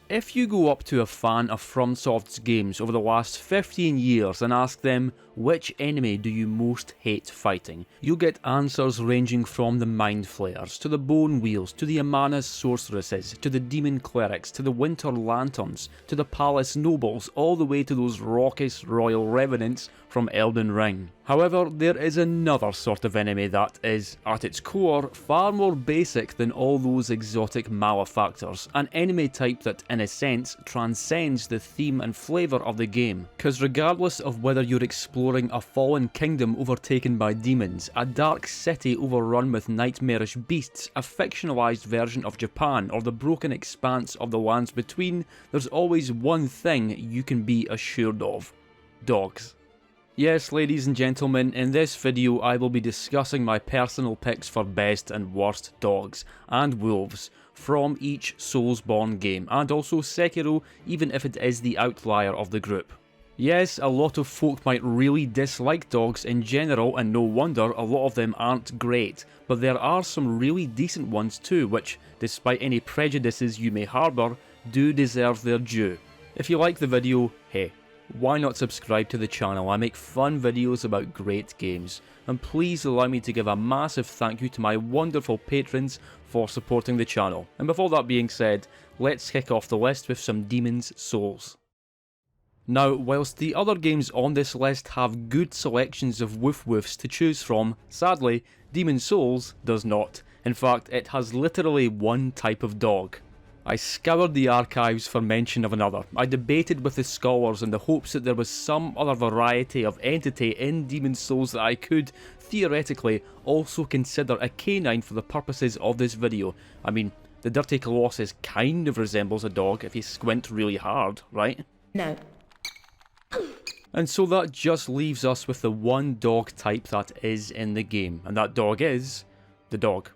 If you go up to a fan of FromSoft's games over the last 15 years and ask them, which enemy do you most hate fighting, you'll get answers ranging from the Mind Flayers, to the Bone Wheels, to the Amana's Sorceresses, to the Demon Clerics, to the Winter Lanterns, to the Palace Nobles, all the way to those raucous Royal Revenants from Elden Ring. However, there is another sort of enemy that is, at its core, far more basic than all those exotic malefactors, an enemy type that, in a sense, transcends the theme and flavour of the game. Cause regardless of whether you're exploring a fallen kingdom overtaken by demons, a dark city overrun with nightmarish beasts, a fictionalised version of Japan, or the broken expanse of the lands between, there's always one thing you can be assured of: dogs. Yes, ladies and gentlemen, in this video I will be discussing my personal picks for best and worst dogs, and wolves, from each Soulsborne game, and also Sekiro, even if it is the outlier of the group. Yes, a lot of folk might really dislike dogs in general, and no wonder, a lot of them aren't great, but there are some really decent ones too, which, despite any prejudices you may harbour, do deserve their due. If you like the video, hey, why not subscribe to the channel? I make fun videos about great games. And please allow me to give a massive thank you to my wonderful patrons for supporting the channel. And before that being said, let's kick off the list with some Demon's Souls. Now, whilst the other games on this list have good selections of woof woofs to choose from, sadly, Demon's Souls does not. In fact, it has literally one type of dog. I scoured the archives for mention of another. I debated with the scholars in the hopes that there was some other variety of entity in Demon's Souls that I could, theoretically, also consider a canine for the purposes of this video. I mean, the Dirty Colossus kind of resembles a dog if you squint really hard, right? No. And so that just leaves us with the one dog type that is in the game, and that dog is the dog.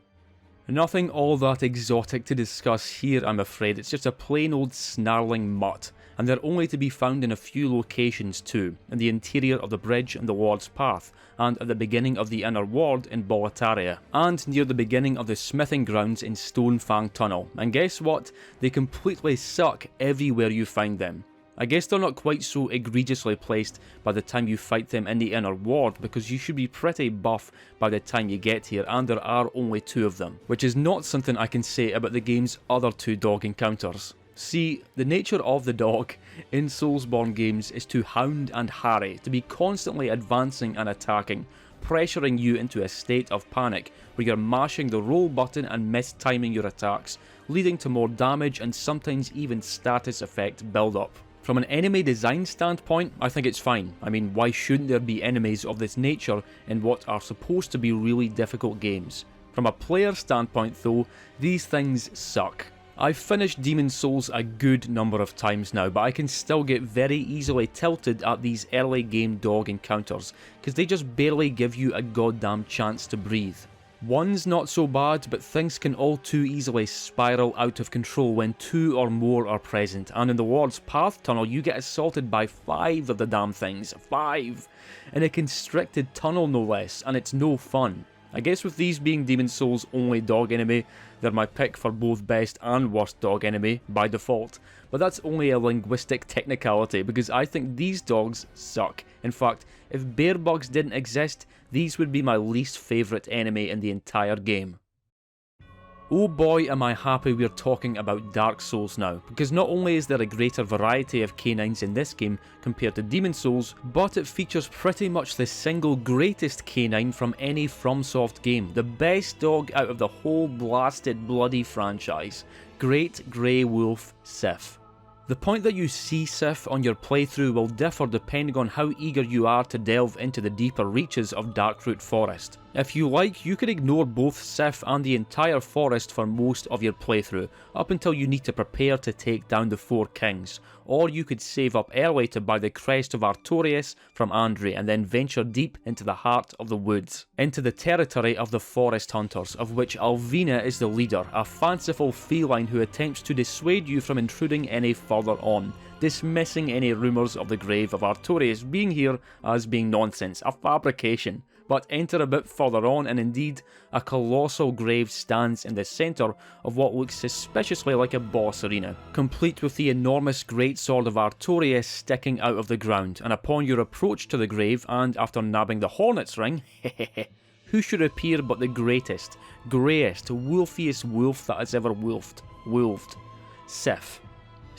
Nothing all that exotic to discuss here, I'm afraid. It's just a plain old snarling mutt, and they're only to be found in a few locations too, in the interior of the bridge and the Lord's Path, and at the beginning of the Inner Ward in Boletaria, and near the beginning of the smithing grounds in Stonefang Tunnel. And guess what? They completely suck everywhere you find them. I guess they're not quite so egregiously placed by the time you fight them in the Inner Ward, because you should be pretty buff by the time you get here, and there are only 2 of them, which is not something I can say about the game's other 2 dog encounters. See, the nature of the dog in Soulsborne games is to hound and harry, to be constantly advancing and attacking, pressuring you into a state of panic where you're mashing the roll button and mistiming your attacks, leading to more damage and sometimes even status effect build-up. From an enemy design standpoint, I think it's fine. I mean, why shouldn't there be enemies of this nature in what are supposed to be really difficult games? From a player standpoint though, these things suck. I've finished Demon's Souls a good number of times now, but I can still get very easily tilted at these early game dog encounters, because they just barely give you a goddamn chance to breathe. One's not so bad, but things can all too easily spiral out of control when 2 or more are present, and in the Lord's Path tunnel you get assaulted by 5 of the damn things. 5! In a constricted tunnel no less, and it's no fun. I guess with these being Demon's Souls' only dog enemy, they're my pick for both best and worst dog enemy by default, but that's only a linguistic technicality because I think these dogs suck. In fact, if bear bugs didn't exist, these would be my least favourite enemy in the entire game. Oh boy am I happy we're talking about Dark Souls now, because not only is there a greater variety of canines in this game compared to Demon's Souls, but it features pretty much the single greatest canine from any FromSoft game, the best dog out of the whole blasted bloody franchise, Great Grey Wolf Sif. The point that you see Sif on your playthrough will differ depending on how eager you are to delve into the deeper reaches of Darkroot Forest. If you like, you could ignore both Sif and the entire forest for most of your playthrough, up until you need to prepare to take down the 4 kings, or you could save up early to buy the crest of Notorious from Andre and then venture deep into the heart of the woods, into the territory of the forest hunters, of which Alvina is the leader, a fanciful feline who attempts to dissuade you from intruding any further on. dismissing any rumours of the grave of Artorias being here as being nonsense, a fabrication. But enter a bit further on and indeed, a colossal grave stands in the centre of what looks suspiciously like a boss arena, complete with the enormous greatsword of Artorias sticking out of the ground, and upon your approach to the grave and after nabbing the Hornet's Ring, who should appear but the greatest, greyest, wolfiest wolf that has ever wolfed, Sif.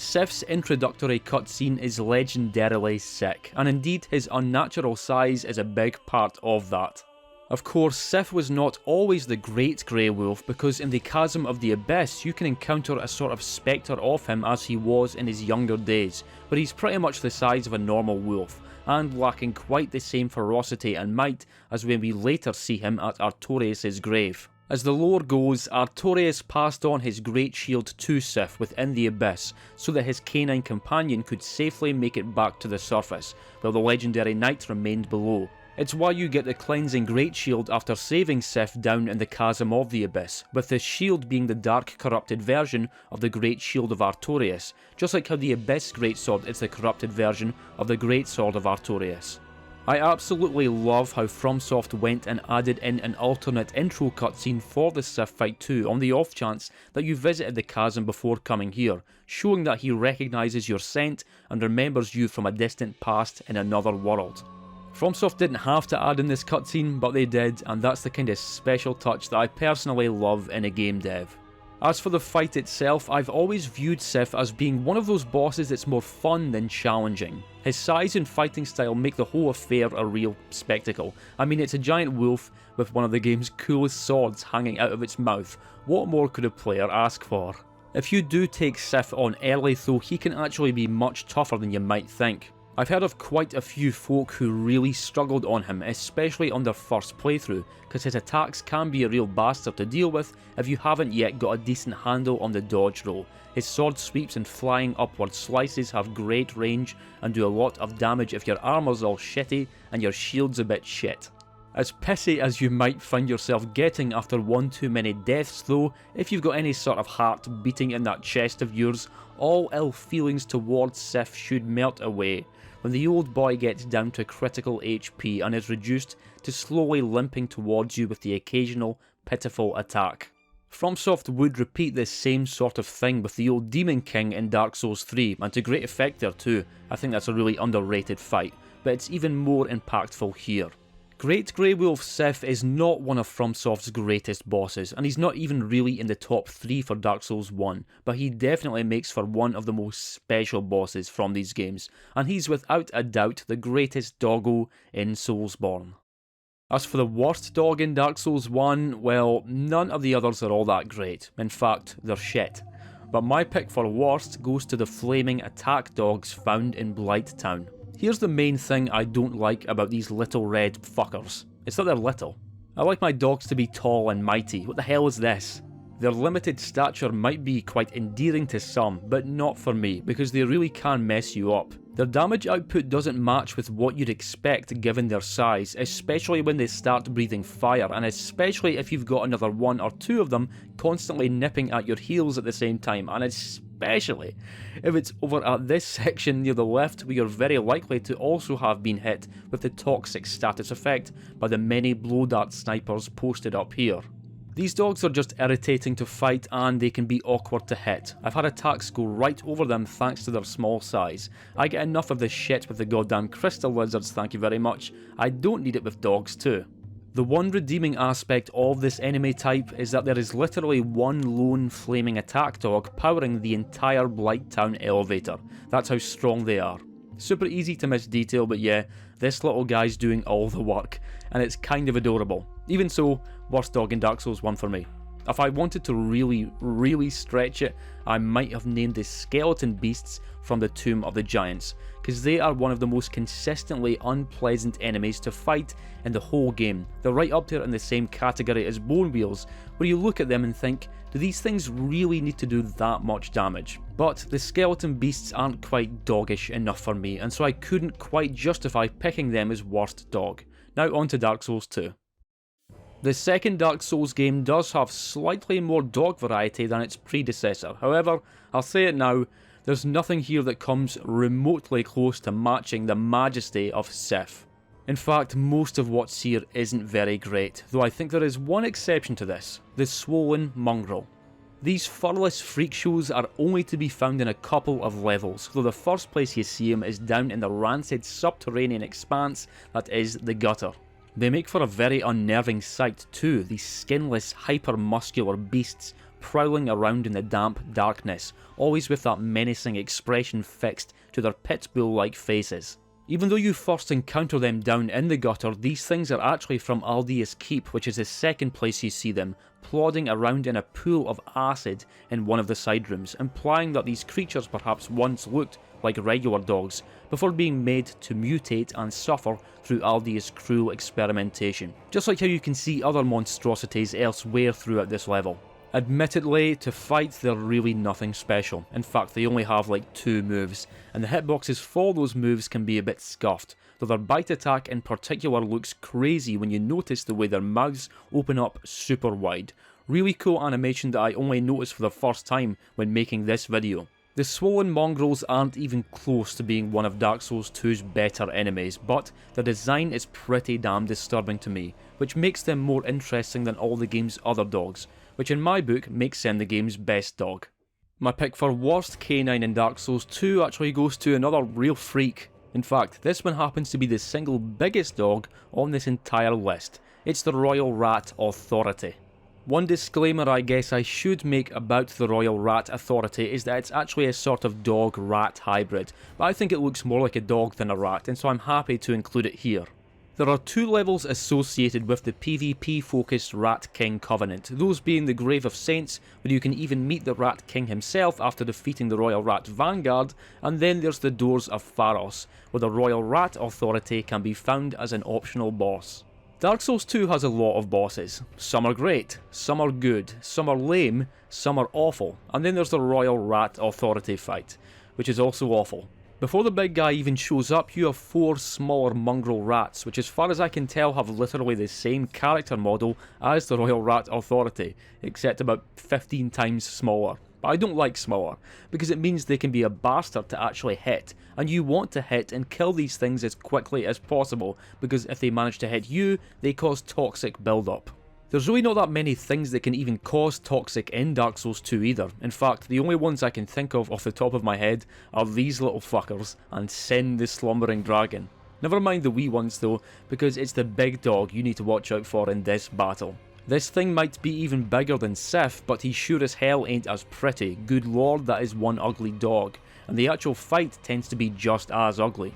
Sif's introductory cutscene is legendarily sick, and indeed his unnatural size is a big part of that. Of course, Sif was not always the great grey wolf, because in the Chasm of the Abyss you can encounter a sort of spectre of him as he was in his younger days, but he's pretty much the size of a normal wolf, and lacking quite the same ferocity and might as when we later see him at Artorias' grave. As the lore goes, Artorias passed on his great shield to Sif within the Abyss so that his canine companion could safely make it back to the surface, while the legendary knight remained below. It's why you get the cleansing great shield after saving Sif down in the Chasm of the Abyss, with the shield being the dark corrupted version of the great shield of Artorias, just like how the Abyss greatsword is the corrupted version of the greatsword of Artorias. I absolutely love how FromSoft went and added in an alternate intro cutscene for the Sif fight too, on the off chance that you visited the chasm before coming here, showing that he recognises your scent and remembers you from a distant past in another world. FromSoft didn't have to add in this cutscene, but they did, and that's the kind of special touch that I personally love in a game dev. As for the fight itself, I've always viewed Sif as being one of those bosses that's more fun than challenging. His size and fighting style make the whole affair a real spectacle. I mean, it's a giant wolf with one of the game's coolest swords hanging out of its mouth. What more could a player ask for? If you do take Sif on early though, he can actually be much tougher than you might think. I've heard of quite a few folk who really struggled on him, especially on their first playthrough, because his attacks can be a real bastard to deal with if you haven't yet got a decent handle on the dodge roll. His sword sweeps and flying upward slices have great range and do a lot of damage if your armour's all shitty and your shield's a bit shit. As pissy as you might find yourself getting after one too many deaths though, if you've got any sort of heart beating in that chest of yours, all ill feelings towards Sif should melt away when the old boy gets down to critical HP and is reduced to slowly limping towards you with the occasional pitiful attack. FromSoft would repeat this same sort of thing with the old Demon King in Dark Souls 3, and to great effect there too. I think that's a really underrated fight, but it's even more impactful here. Great Grey Wolf Sif is not one of FromSoft's greatest bosses, and he's not even really in the top 3 for Dark Souls 1, but he definitely makes for one of the most special bosses from these games, and he's without a doubt the greatest doggo in Soulsborne. As for the worst dog in Dark Souls 1, well, none of the others are all that great. In fact, they're shit. But my pick for worst goes to the flaming attack dogs found in Blighttown. Here's the main thing I don't like about these little red fuckers. It's that they're little. I like my dogs to be tall and mighty. What the hell is this? Their limited stature might be quite endearing to some, but not for me, because they really can mess you up. Their damage output doesn't match with what you'd expect given their size, especially when they start breathing fire, and especially if you've got another one or two of them constantly nipping at your heels at the same time, and especially if it's over at this section near the left where you're very likely to also have been hit with the toxic status effect by the many blow dart snipers posted up here. These dogs are just irritating to fight and they can be awkward to hit. I've had attacks go right over them thanks to their small size. I get enough of this shit with the goddamn crystal lizards, thank you very much. I don't need it with dogs too. The one redeeming aspect of this enemy type is that there is literally one lone flaming attack dog powering the entire Blighttown elevator. That's how strong they are. Super easy to miss detail, but yeah, this little guy's doing all the work, and it's kind of adorable. Even so, worst dog in Dark Souls 1 for me. If I wanted to really stretch it, I might have named the skeleton beasts from the Tomb of the Giants, because they are one of the most consistently unpleasant enemies to fight in the whole game. They're right up there in the same category as bone wheels, where you look at them and think, do these things really need to do that much damage? But the skeleton beasts aren't quite doggish enough for me, and so I couldn't quite justify picking them as worst dog. Now on to Dark Souls 2. The second Dark Souls game does have slightly more dog variety than its predecessor. However, I'll say it now, There's nothing here that comes remotely close to matching the majesty of Sif. In fact, most of what's here isn't very great, though I think there is one exception to this: the swollen mongrel. These furless freak shows are only to be found in a couple of levels, though the first place you see them is down in the rancid subterranean expanse that is the gutter. They make for a very unnerving sight too, these skinless, hyper-muscular beasts prowling around in the damp darkness, always with that menacing expression fixed to their pitbull-like faces. Even though you first encounter them down in the gutter, these things are actually from Aldea's Keep, which is the second place you see them, plodding around in a pool of acid in one of the side rooms, implying that these creatures perhaps once looked like regular dogs, before being made to mutate and suffer through Aldea's cruel experimentation. Just like how you can see other monstrosities elsewhere throughout this level. Admittedly, to fight they're really nothing special. In fact, they only have like 2 moves, and the hitboxes for those moves can be a bit scuffed, though their bite attack in particular looks crazy when you notice the way their mouths open up super wide. Really cool animation that I only noticed for the first time when making this video. The swollen mongrels aren't even close to being one of Dark Souls 2's better enemies, but the design is pretty damn disturbing to me, which makes them more interesting than all the game's other dogs, which in my book makes them the game's best dog. My pick for worst canine in Dark Souls 2 actually goes to another real freak. In fact, this one happens to be the single biggest dog on this entire list. It's the Royal Rat Authority. One disclaimer I guess I should make about the Royal Rat Authority is that it's actually a sort of dog-rat hybrid, but I think it looks more like a dog than a rat, and so I'm happy to include it here. There are 2 levels associated with the PvP-focused Rat King Covenant, those being the Grave of Saints, where you can even meet the Rat King himself after defeating the Royal Rat Vanguard, and then there's the Doors of Pharos, where the Royal Rat Authority can be found as an optional boss. Dark Souls 2 has a lot of bosses. Some are great, some are good, some are lame, some are awful, and then there's the Royal Rat Authority fight, which is also awful. Before the big guy even shows up, you have 4 smaller mongrel rats, which as far as I can tell have literally the same character model as the Royal Rat Authority, except about 15 times smaller. But I don't like smaller, because it means they can be a bastard to actually hit, and you want to hit and kill these things as quickly as possible, because if they manage to hit you, they cause toxic build-up. There's really not that many things that can even cause toxic in Dark Souls 2 either. In fact, the only ones I can think of off the top of my head are these little fuckers and Sin the Slumbering Dragon. Never mind the wee ones though, because it's the big dog you need to watch out for in this battle. This thing might be even bigger than Sif, but he sure as hell ain't as pretty. Good lord, that is one ugly dog. And the actual fight tends to be just as ugly.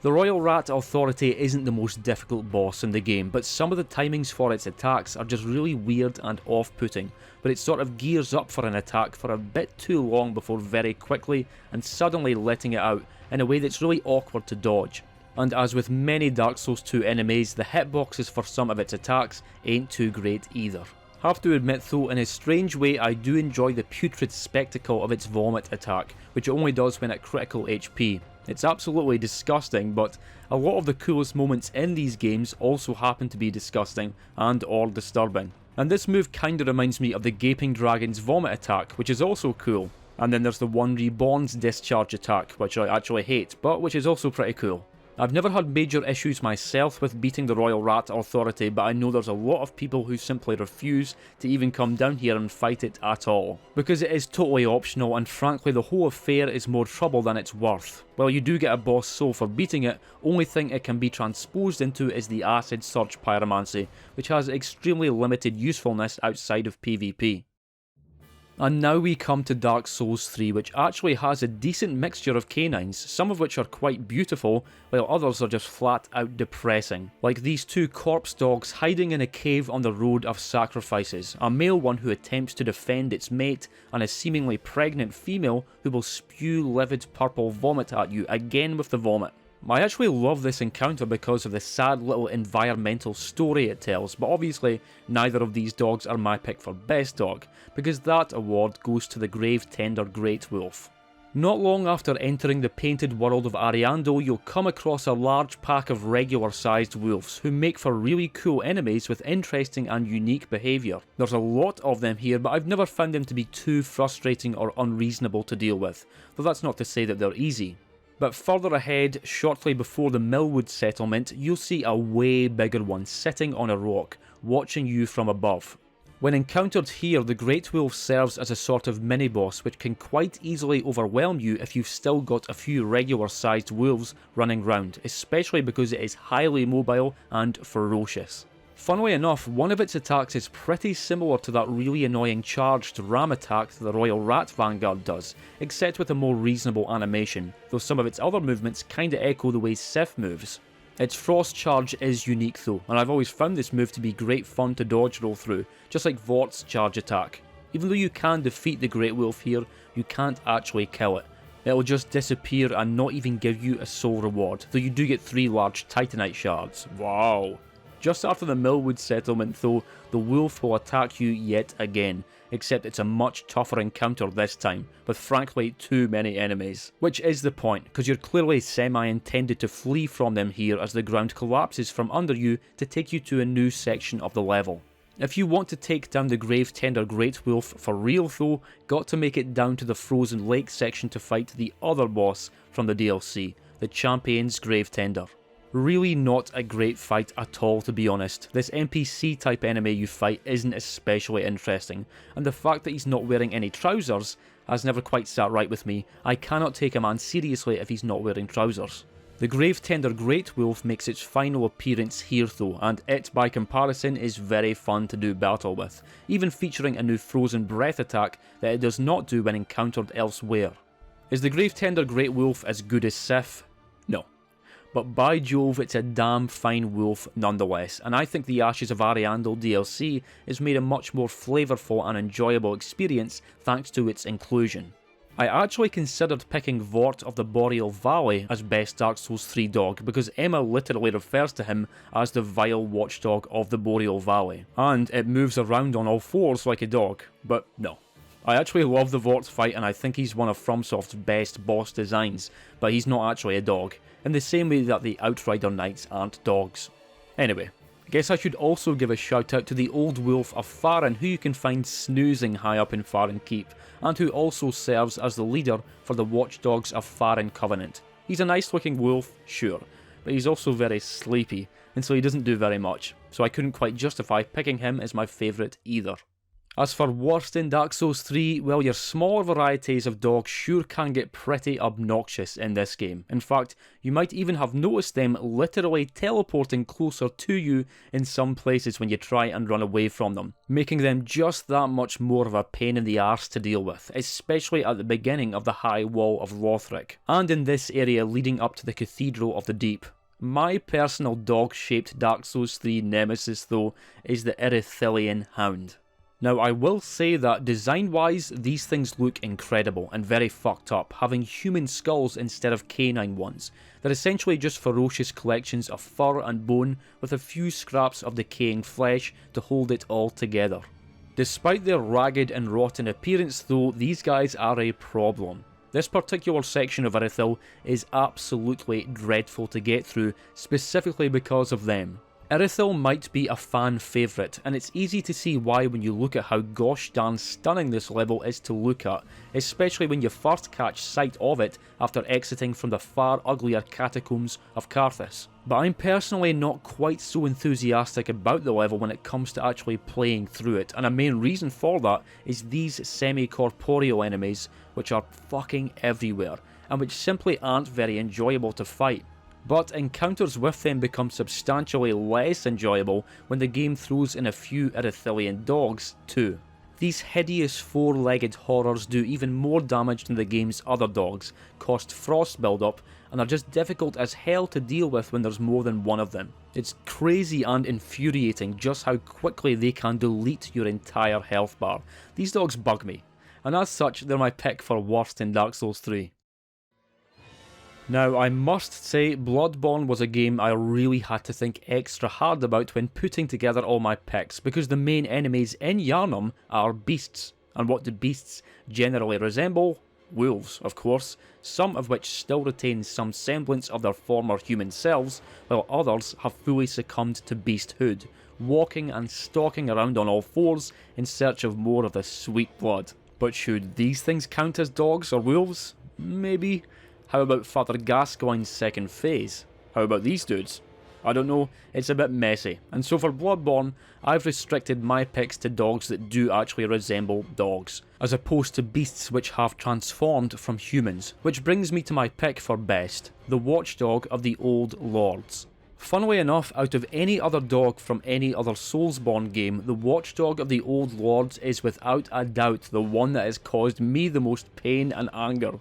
The Royal Rat Authority isn't the most difficult boss in the game, but some of the timings for its attacks are just really weird and off-putting, but it sort of gears up for an attack for a bit too long before very quickly and suddenly letting it out in a way that's really awkward to dodge. And as with many Dark Souls 2 enemies, the hitboxes for some of its attacks ain't too great either. Have to admit though, in a strange way I do enjoy the putrid spectacle of its vomit attack, which it only does when at critical HP. It's absolutely disgusting, but a lot of the coolest moments in these games also happen to be disgusting and or disturbing. And this move kinda reminds me of the Gaping Dragon's vomit attack, which is also cool. And then there's the One Reborn's discharge attack, which I actually hate, but which is also pretty cool. I've never had major issues myself with beating the Royal Rat Authority, but I know there's a lot of people who simply refuse to even come down here and fight it at all. Because it is totally optional, and frankly the whole affair is more trouble than it's worth. While you do get a boss soul for beating it, only thing it can be transposed into is the Acid Surge Pyromancy, which has extremely limited usefulness outside of PvP. And now we come to Dark Souls 3, which actually has a decent mixture of canines, some of which are quite beautiful, while others are just flat out depressing. Like these 2 corpse dogs hiding in a cave on the Road of Sacrifices, a male one who attempts to defend its mate, and a seemingly pregnant female who will spew livid purple vomit at you, again with the vomit. I actually love this encounter because of the sad little environmental story it tells, but obviously neither of these dogs are my pick for best dog, because that award goes to the Grave Tender Great Wolf. Not long after entering the painted world of Ariando, you'll come across a large pack of regular sized wolves who make for really cool enemies with interesting and unique behaviour. There's a lot of them here, but I've never found them to be too frustrating or unreasonable to deal with, though that's not to say that they're easy. But further ahead, shortly before the Millwood settlement, you'll see a way bigger one sitting on a rock, watching you from above. When encountered here, the Great Wolf serves as a sort of mini-boss which can quite easily overwhelm you if you've still got a few regular sized wolves running round, especially because it is highly mobile and ferocious. Funnily enough, one of its attacks is pretty similar to that really annoying charged ram attack that the Royal Rat Vanguard does, except with a more reasonable animation, though some of its other movements kinda echo the way Sif moves. Its frost charge is unique though, and I've always found this move to be great fun to dodge roll through, just like Vort's charge attack. Even though you can defeat the Great Wolf here, you can't actually kill it. It'll just disappear and not even give you a soul reward, though you do get 3 large Titanite shards. Wow. Just after the Millwood settlement though, the wolf will attack you yet again, except it's a much tougher encounter this time, with frankly too many enemies. Which is the point, because you're clearly semi-intended to flee from them here as the ground collapses from under you to take you to a new section of the level. If you want to take down the Gravetender Great Wolf for real though, got to make it down to the Frozen Lake section to fight the other boss from the DLC, the Champion's Gravetender. Really not a great fight at all, to be honest. This NPC type enemy you fight isn't especially interesting, and the fact that he's not wearing any trousers has never quite sat right with me. I cannot take a man seriously if he's not wearing trousers. The Gravetender Great Wolf makes its final appearance here though, and it by comparison is very fun to do battle with, even featuring a new Frozen Breath attack that it does not do when encountered elsewhere. Is the Gravetender Great Wolf as good as Sif? No. But by Jove, it's a damn fine wolf nonetheless, and I think the Ashes of Ariandel DLC has made a much more flavourful and enjoyable experience thanks to its inclusion. I actually considered picking Vort of the Boreal Valley as best Dark Souls 3 dog because Emma literally refers to him as the vile watchdog of the Boreal Valley, and it moves around on all fours like a dog, but no. I actually love the Vort fight and I think he's one of FromSoft's best boss designs, but he's not actually a dog, in the same way that the Outrider Knights aren't dogs. Anyway, I guess I should also give a shout out to the Old Wolf of Farron, who you can find snoozing high up in Farron Keep, and who also serves as the leader for the Watchdogs of Farron Covenant. He's a nice looking wolf, sure, but he's also very sleepy, and so he doesn't do very much, so I couldn't quite justify picking him as my favourite either. As for worst in Dark Souls 3, well, your smaller varieties of dogs sure can get pretty obnoxious in this game. In fact, you might even have noticed them literally teleporting closer to you in some places when you try and run away from them, making them just that much more of a pain in the arse to deal with, especially at the beginning of the High Wall of Lothric, and in this area leading up to the Cathedral of the Deep. My personal dog-shaped Dark Souls 3 nemesis though is the Erythilian Hound. Now I will say that design-wise, these things look incredible and very fucked up, having human skulls instead of canine ones. They're essentially just ferocious collections of fur and bone with a few scraps of decaying flesh to hold it all together. Despite their ragged and rotten appearance though, these guys are a problem. This particular section of Erythil is absolutely dreadful to get through, specifically because of them. Erythil might be a fan favourite, and it's easy to see why when you look at how gosh darn stunning this level is to look at, especially when you first catch sight of it after exiting from the far uglier catacombs of Karthus. But I'm personally not quite so enthusiastic about the level when it comes to actually playing through it, and a main reason for that is these semi-corporeal enemies, which are fucking everywhere, and which simply aren't very enjoyable to fight. But encounters with them become substantially less enjoyable when the game throws in a few Erythilian dogs too. These hideous four-legged horrors do even more damage than the game's other dogs, cost frost build-up, and are just difficult as hell to deal with when there's more than one of them. It's crazy and infuriating just how quickly they can delete your entire health bar. These dogs bug me, and as such they're my pick for worst in Dark Souls 3. Now, I must say, Bloodborne was a game I really had to think extra hard about when putting together all my picks, because the main enemies in Yharnam are beasts. And what do beasts generally resemble? Wolves, of course, some of which still retain some semblance of their former human selves, while others have fully succumbed to beasthood, walking and stalking around on all fours in search of more of the sweet blood. But should these things count as dogs or wolves? Maybe. How about Father Gascoigne's second phase? How about these dudes? I don't know, it's a bit messy, and so for Bloodborne, I've restricted my picks to dogs that do actually resemble dogs, as opposed to beasts which have transformed from humans, which brings me to my pick for best, the Watchdog of the Old Lords. Funnily enough, out of any other dog from any other Soulsborne game, the Watchdog of the Old Lords is without a doubt the one that has caused me the most pain and anger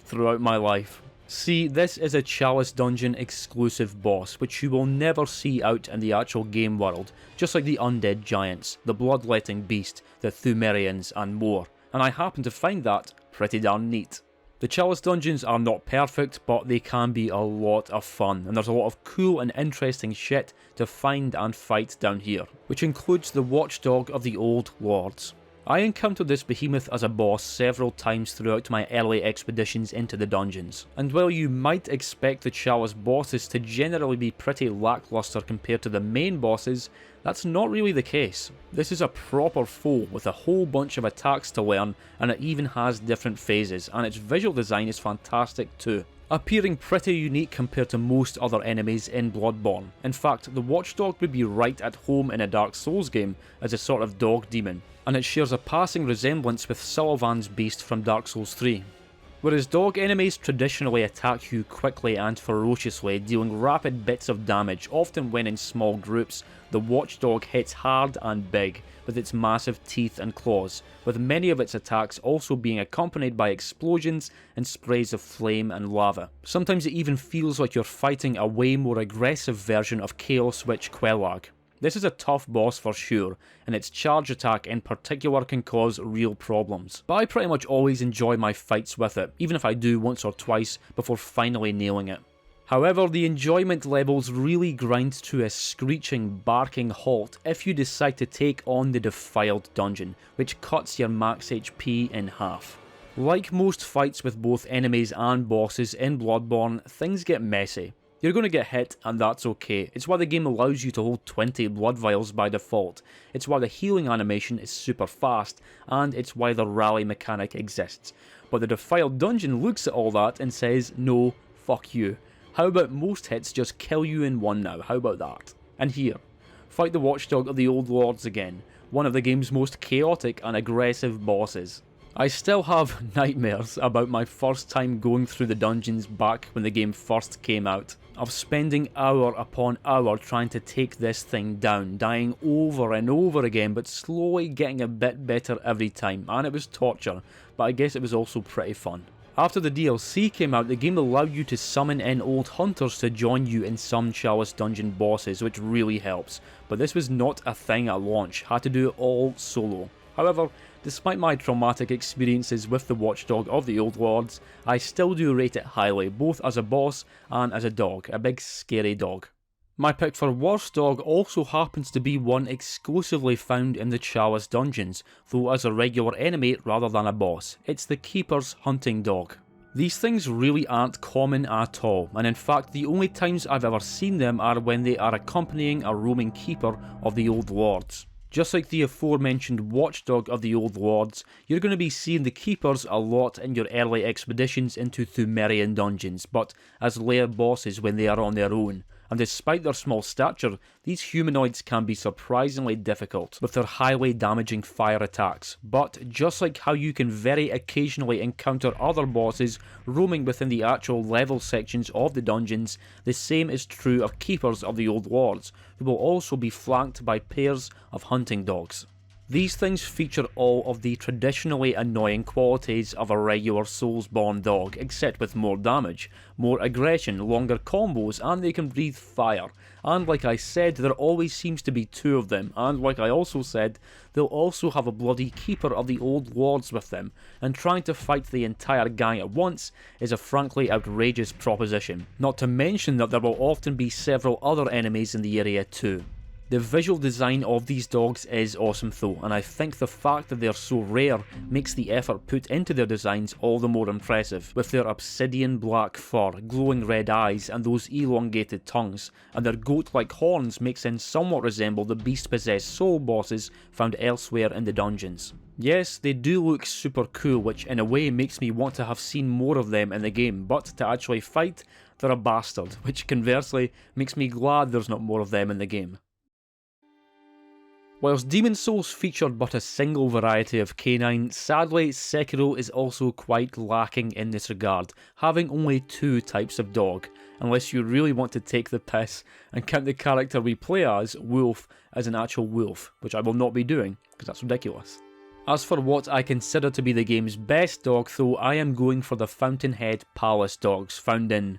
throughout my life. See, this is a Chalice Dungeon exclusive boss, which you will never see out in the actual game world, just like the Undead Giants, the Bloodletting Beast, the Thumerians and more, and I happen to find that pretty darn neat. The Chalice Dungeons are not perfect, but they can be a lot of fun, and there's a lot of cool and interesting shit to find and fight down here, which includes the Watchdog of the Old Lords. I encountered this behemoth as a boss several times throughout my early expeditions into the dungeons, and while you might expect the Chalice bosses to generally be pretty lackluster compared to the main bosses, that's not really the case. This is a proper foe with a whole bunch of attacks to learn, and it even has different phases, and its visual design is fantastic too, appearing pretty unique compared to most other enemies in Bloodborne. In fact, the Watchdog would be right at home in a Dark Souls game as a sort of dog demon, and it shares a passing resemblance with Sullivan's beast from Dark Souls 3. Whereas dog enemies traditionally attack you quickly and ferociously, dealing rapid bits of damage, often when in small groups, the Watchdog hits hard and big, with its massive teeth and claws, with many of its attacks also being accompanied by explosions and sprays of flame and lava. Sometimes it even feels like you're fighting a way more aggressive version of Chaos Witch Quellag. This is a tough boss for sure, and its charge attack in particular can cause real problems, but I pretty much always enjoy my fights with it, even if I do once or twice before finally nailing it. However, the enjoyment levels really grind to a screeching, barking halt if you decide to take on the Defiled Dungeon, which cuts your max HP in half. Like most fights with both enemies and bosses in Bloodborne, things get messy. You're going to get hit, and that's okay. It's why the game allows you to hold 20 blood vials by default. It's why the healing animation is super fast, and it's why the rally mechanic exists. But the Defiled Dungeon looks at all that and says, no, fuck you. How about most hits just kill you in one now, how about that? And here, fight the Watchdog of the Old Lords again, one of the game's most chaotic and aggressive bosses. I still have nightmares about my first time going through the dungeons back when the game first came out, of spending hour upon hour trying to take this thing down, dying over and over again, but slowly getting a bit better every time, and it was torture, but I guess it was also pretty fun. After the DLC came out, the game allowed you to summon in old hunters to join you in some Chalice Dungeon bosses, which really helps, but this was not a thing at launch, had to do it all solo. However, despite my traumatic experiences with the Watchdog of the Old Lords, I still do rate it highly, both as a boss and as a dog, a big scary dog. My pick for worst dog also happens to be one exclusively found in the Chalice Dungeons, though as a regular enemy rather than a boss. It's the Keeper's hunting dog. These things really aren't common at all, and in fact the only times I've ever seen them are when they are accompanying a roaming Keeper of the Old Lords. Just like the aforementioned Watchdog of the Old Lords, you're going to be seeing the Keepers a lot in your early expeditions into Thumerian dungeons, but as lair bosses when they are on their own. And despite their small stature, these humanoids can be surprisingly difficult with their highly damaging fire attacks. But just like how you can very occasionally encounter other bosses roaming within the actual level sections of the dungeons, the same is true of Keepers of the Old Lords, who will also be flanked by pairs of hunting dogs. These things feature all of the traditionally annoying qualities of a regular Soulsborne dog, except with more damage, more aggression, longer combos, and they can breathe fire. And like I said, there always seems to be two of them, and like I also said, they'll also have a bloody Keeper of the Old Lords with them, and trying to fight the entire gang at once is a frankly outrageous proposition, not to mention that there will often be several other enemies in the area too. The visual design of these dogs is awesome though, and I think the fact that they're so rare makes the effort put into their designs all the more impressive, with their obsidian black fur, glowing red eyes and those elongated tongues, and their goat-like horns makes them somewhat resemble the beast-possessed soul bosses found elsewhere in the dungeons. Yes, they do look super cool, which in a way makes me want to have seen more of them in the game, but to actually fight, they're a bastard, which conversely makes me glad there's not more of them in the game. Whilst Demon's Souls featured but a single variety of canine, sadly Sekiro is also quite lacking in this regard, having only 2 types of dog, unless you really want to take the piss and count the character we play as, Wolf, as an actual wolf, which I will not be doing, because that's ridiculous. As for what I consider to be the game's best dog though, I am going for the Fountainhead Palace dogs, found in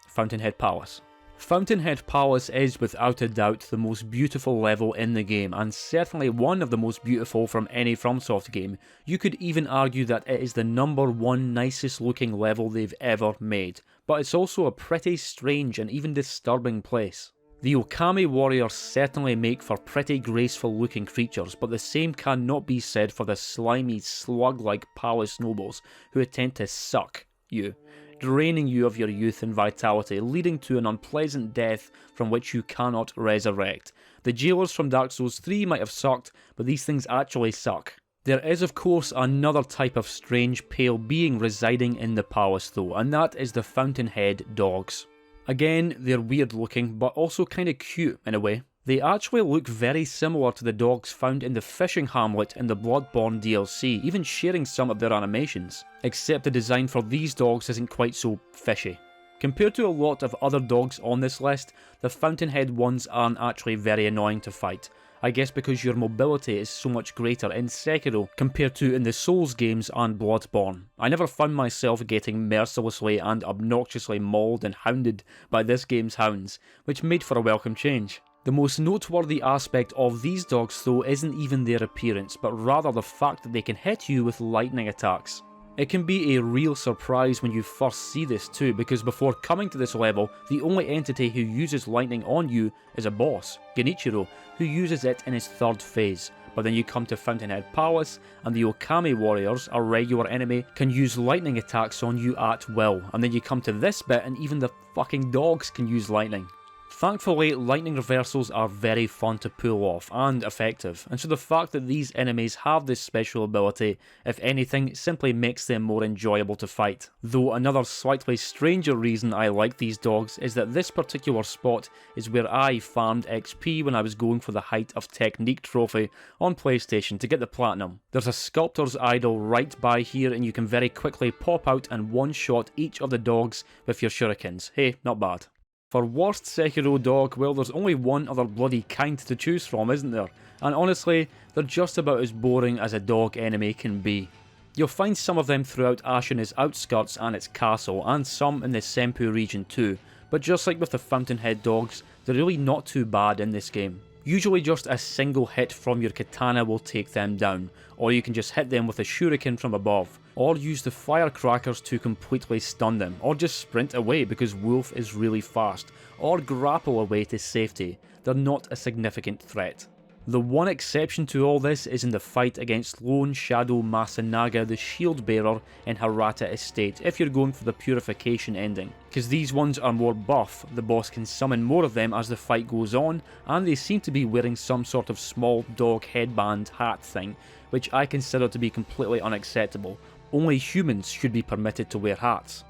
Fountainhead Palace. Fountainhead Palace is without a doubt the most beautiful level in the game, and certainly one of the most beautiful from any FromSoft game. You could even argue that it is the #1 nicest looking level they've ever made, but it's also a pretty strange and even disturbing place. The Okami warriors certainly make for pretty graceful looking creatures, but the same cannot be said for the slimy, slug-like palace nobles who attempt to suck you, draining you of your youth and vitality, leading to an unpleasant death from which you cannot resurrect. The jailers from Dark Souls 3 might have sucked, but these things actually suck. There is of course another type of strange pale being residing in the palace though, and that is the Fountainhead dogs. Again, they're weird looking, but also kinda cute in a way. They actually look very similar to the dogs found in the fishing hamlet in the Bloodborne DLC, even sharing some of their animations, except the design for these dogs isn't quite so fishy. Compared to a lot of other dogs on this list, the Fountainhead ones aren't actually very annoying to fight. I guess because your mobility is so much greater in Sekiro compared to in the Souls games and Bloodborne. I never found myself getting mercilessly and obnoxiously mauled and hounded by this game's hounds, which made for a welcome change. The most noteworthy aspect of these dogs though isn't even their appearance, but rather the fact that they can hit you with lightning attacks. It can be a real surprise when you first see this too, because before coming to this level, the only entity who uses lightning on you is a boss, Genichiro, who uses it in his 3rd phase. But then you come to Fountainhead Palace, and the Okami warriors, a regular enemy, can use lightning attacks on you at will, and then you come to this bit and even the fucking dogs can use lightning. Thankfully, lightning reversals are very fun to pull off, and effective, and so the fact that these enemies have this special ability, if anything, simply makes them more enjoyable to fight. Though another slightly stranger reason I like these dogs is that this particular spot is where I farmed XP when I was going for the Height of Technique trophy on PlayStation to get the Platinum. There's a sculptor's idol right by here and you can very quickly pop out and one-shot each of the dogs with your shurikens. Hey, not bad. For worst Sekiro dog, well there's only one other bloody kind to choose from, isn't there? And honestly, they're just about as boring as a dog enemy can be. You'll find some of them throughout Ashena's outskirts and its castle, and some in the Senpu region too, but just like with the Fountainhead dogs, they're really not too bad in this game. Usually just a single hit from your katana will take them down, or you can just hit them with a shuriken from above, or use the firecrackers to completely stun them, or just sprint away because Wolf is really fast, or grapple away to safety. They're not a significant threat. The one exception to all this is in the fight against Lone Shadow Masanaga, the shield bearer in Hirata Estate, if you're going for the purification ending. Because these ones are more buff, the boss can summon more of them as the fight goes on, and they seem to be wearing some sort of small dog headband hat thing, which I consider to be completely unacceptable. Only humans should be permitted to wear hats.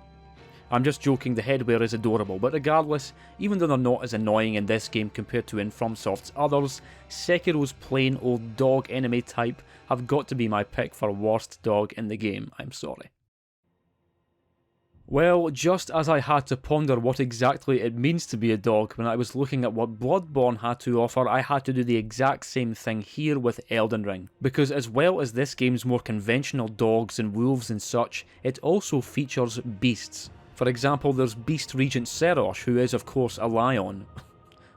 I'm just joking, the headwear is adorable, but regardless, even though they're not as annoying in this game compared to in FromSoft's others, Sekiro's plain old dog enemy type have got to be my pick for worst dog in the game, I'm sorry. Well, just as I had to ponder what exactly it means to be a dog when I was looking at what Bloodborne had to offer, I had to do the exact same thing here with Elden Ring. Because as well as this game's more conventional dogs and wolves and such, it also features beasts. For example, there's Beast Regent Serosh, who is of course a lion.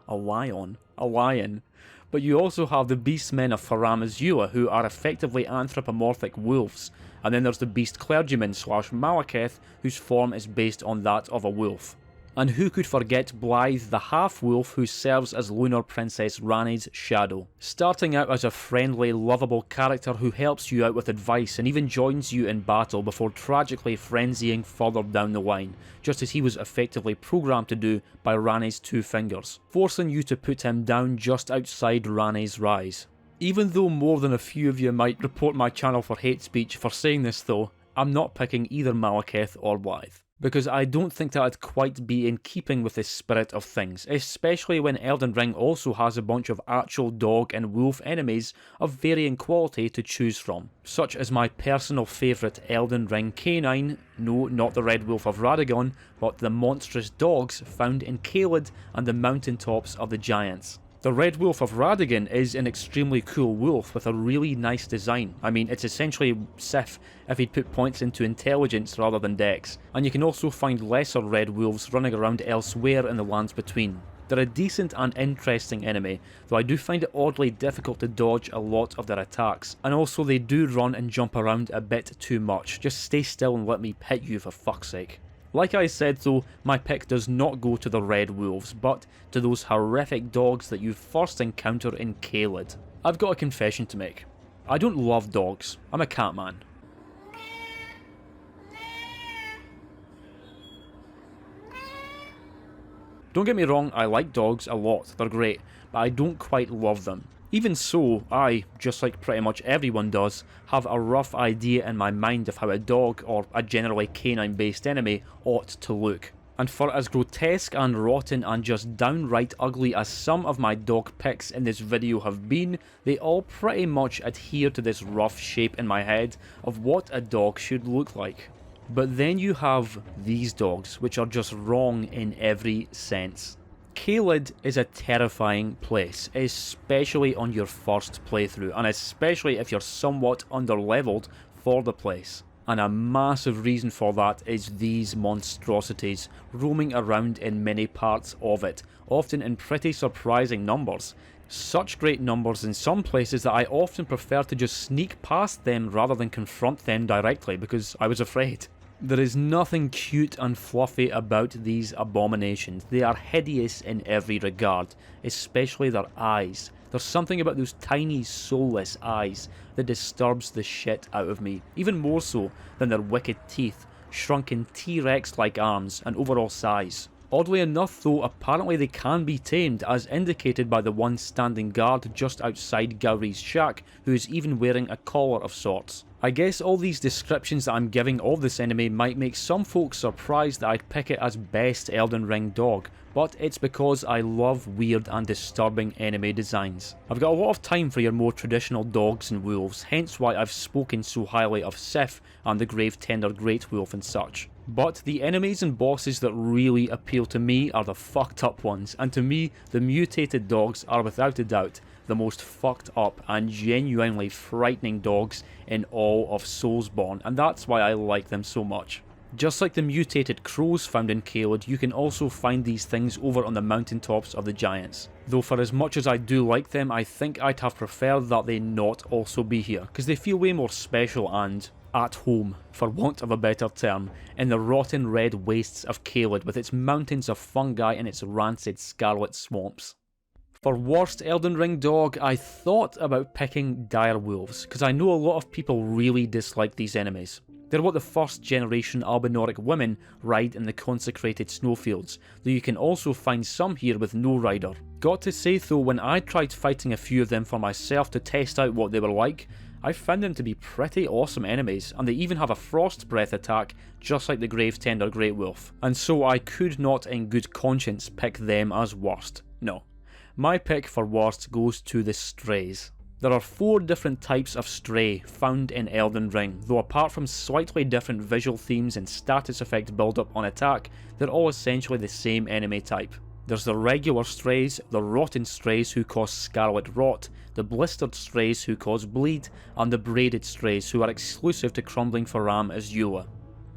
A lion. But you also have the Beastmen of Faram Azula, who are effectively anthropomorphic wolves. And then there's the Beast Clergyman / Malekith, whose form is based on that of a wolf. And who could forget Blythe, the half-wolf who serves as Lunar Princess Ranni's shadow. Starting out as a friendly, lovable character who helps you out with advice and even joins you in battle before tragically frenzying further down the line, just as he was effectively programmed to do by Ranni's two fingers, forcing you to put him down just outside Ranni's rise. Even though more than a few of you might report my channel for hate speech for saying this though, I'm not picking either Malekith or Blythe, because I don't think that'd quite be in keeping with the spirit of things, especially when Elden Ring also has a bunch of actual dog and wolf enemies of varying quality to choose from, such as my personal favourite Elden Ring canine, no, not the Red Wolf of Radagon, but the monstrous dogs found in Caelid and the mountaintops of the Giants. The Red Wolf of Radagon is an extremely cool wolf with a really nice design. I mean, it's essentially Sif if he'd put points into intelligence rather than dex, and you can also find lesser red wolves running around elsewhere in the lands between. They're a decent and interesting enemy, though I do find it oddly difficult to dodge a lot of their attacks, and also they do run and jump around a bit too much. Just stay still and let me hit you for fuck's sake. Like I said though, my pick does not go to the Red Wolves, but to those horrific dogs that you first encounter in Caelid. I've got a confession to make. I don't love dogs, I'm a cat man. Don't get me wrong, I like dogs a lot, they're great, but I don't quite love them. Even so, I, just like pretty much everyone does, have a rough idea in my mind of how a dog, or a generally canine based enemy, ought to look. And for as grotesque and rotten and just downright ugly as some of my dog picks in this video have been, they all pretty much adhere to this rough shape in my head of what a dog should look like. But then you have these dogs, which are just wrong in every sense. Caelid is a terrifying place, especially on your first playthrough, and especially if you're somewhat underleveled for the place. And a massive reason for that is these monstrosities roaming around in many parts of it, often in pretty surprising numbers. Such great numbers in some places that I often prefer to just sneak past them rather than confront them directly because I was afraid. There is nothing cute and fluffy about these abominations. They are hideous in every regard, especially their eyes. There's something about those tiny soulless eyes that disturbs the shit out of me, even more so than their wicked teeth, shrunken T-Rex-like arms, and overall size. Oddly enough though, apparently they can be tamed, as indicated by the one standing guard just outside Gowry's shack, who is even wearing a collar of sorts. I guess all these descriptions that I'm giving of this enemy might make some folks surprised that I'd pick it as best Elden Ring dog, but it's because I love weird and disturbing enemy designs. I've got a lot of time for your more traditional dogs and wolves, hence why I've spoken so highly of Sif and the Gravetender Great Wolf and such. But the enemies and bosses that really appeal to me are the fucked up ones, and to me, the mutated dogs are without a doubt the most fucked up and genuinely frightening dogs in all of Soulsborne, and that's why I like them so much. Just like the mutated crows found in Caelid, you can also find these things over on the mountaintops of the Giants. Though for as much as I do like them, I think I'd have preferred that they not also be here, because they feel way more special and at home, for want of a better term, in the rotten red wastes of Caelid with its mountains of fungi and its rancid scarlet swamps. For worst Elden Ring dog, I thought about picking direwolves, because I know a lot of people really dislike these enemies. They're what the first generation albinoric women ride in the consecrated snowfields, though you can also find some here with no rider. Got to say though, when I tried fighting a few of them for myself to test out what they were like, I found them to be pretty awesome enemies, and they even have a frost breath attack just like the Gravetender Great Wolf, and so I could not in good conscience pick them as worst. No. My pick for worst goes to the Strays. There are 4 different types of Stray found in Elden Ring, though apart from slightly different visual themes and status effect build-up on attack, they're all essentially the same enemy type. There's the regular Strays, the Rotten Strays who cause Scarlet Rot, the Blistered Strays who cause Bleed, and the Braided Strays who are exclusive to Crumbling Faram Azula.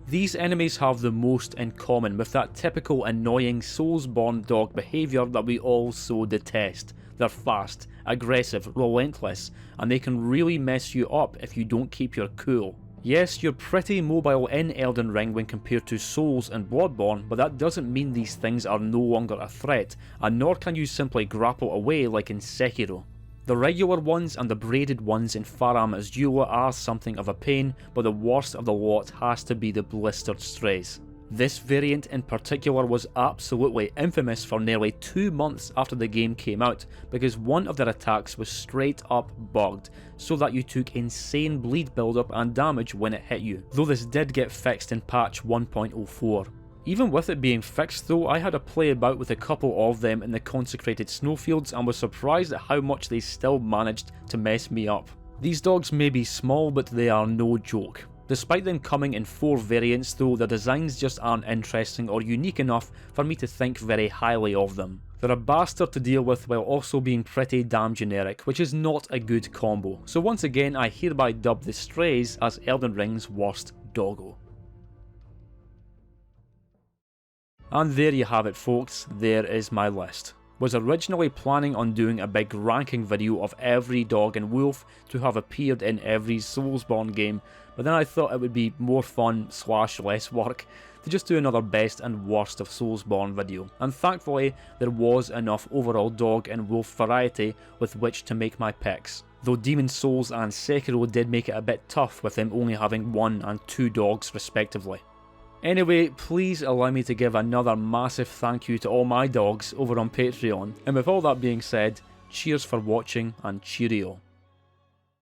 These enemies have the most in common with that typical annoying Soulsborne dog behaviour that we all so detest. They're fast, aggressive, relentless, and they can really mess you up if you don't keep your cool. Yes, you're pretty mobile in Elden Ring when compared to Souls and Bloodborne, but that doesn't mean these things are no longer a threat, and nor can you simply grapple away like in Sekiro. The regular ones and the braided ones in Faram Azula are something of a pain, but the worst of the lot has to be the blistered strays. This variant in particular was absolutely infamous for nearly 2 months after the game came out, because one of their attacks was straight up bugged, so that you took insane bleed buildup and damage when it hit you, though this did get fixed in patch 1.04. Even with it being fixed though, I had a play about with a couple of them in the consecrated snowfields and was surprised at how much they still managed to mess me up. These dogs may be small, but they are no joke. Despite them coming in 4 variants though, their designs just aren't interesting or unique enough for me to think very highly of them. They're a bastard to deal with while also being pretty damn generic, which is not a good combo. So once again, I hereby dub the Strays as Elden Ring's worst doggo. And there you have it folks, there is my list. Was originally planning on doing a big ranking video of every dog and wolf to have appeared in every Soulsborne game, but then I thought it would be more fun / less work to just do another best and worst of Soulsborne video, and thankfully there was enough overall dog and wolf variety with which to make my picks. Though Demon's Souls and Sekiro did make it a bit tough with them only having 1 and 2 dogs respectively. Anyway, please allow me to give another massive thank you to all my dogs over on Patreon, and with all that being said, cheers for watching and cheerio.